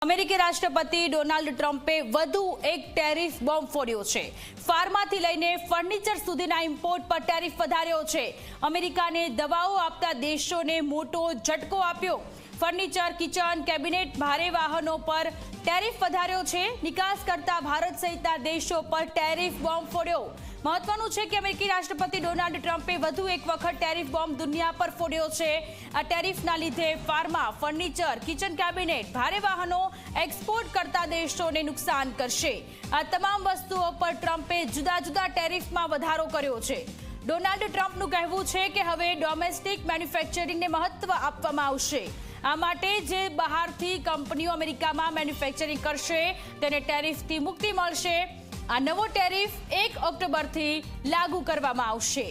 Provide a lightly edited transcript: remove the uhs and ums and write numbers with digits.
અમેરિકી રાષ્ટ્રપતિ ડોનાલ્ડ ટ્રમ્પે વધુ એક ટેરિફ બોમ્બ ફોડ્યો છે। ફાર્માથી લઈને ફર્નિચર સુધીના ઇમ્પોર્ટ પર ટેરિફ વધાર્યો છે। અમેરિકાને દવાઓ આપતા દેશોને મોટો ઝટકો આપ્યો। ફર્નિચર, કિચન, કેબિનેટ, ભારે વાહનો પર ટેરિફ વધાર્યો છે। નિકાસ કરતા ભારત સહિતના દેશો પર ટેરિફ બોમ્બ ફોડ્યો। મહત્વનું છે કે અમેરિકી રાષ્ટ્રપતિ ડોનાલ્ડ ટ્રમ્પે વધુ એક વખત ટેરિફ બોમ્બ દુનિયા પર ફોડ્યો છે। આ ટેરિફના લીધે ફાર્મા, ફર્નિચર, કિચન કેબિનેટ, ભારે વાહનો એક્સપોર્ટ કરતા દેશોને નુકસાન કરશે। આ તમામ વસ્તુઓ પર ટ્રમ્પે જુદા જુદા ટેરિફમાં વધારો કર્યો છે। ડોનાલ્ડ ટ્રમ્પનું કહેવું છે કે હવે ડોમેસ્ટિક મેન્યુફેક્ચરિંગને મહત્વ આપવામાં આવશે। આ માટે જે બહારથી કંપનીઓ અમેરિકામાં મેન્યુફેક્ચરિંગ કરશે તેને ટેરિફથી મુક્તિ મળશે। આ નવો ટેરિફ 1 ઓક્ટોબરથી લાગુ કરવામાં આવશે।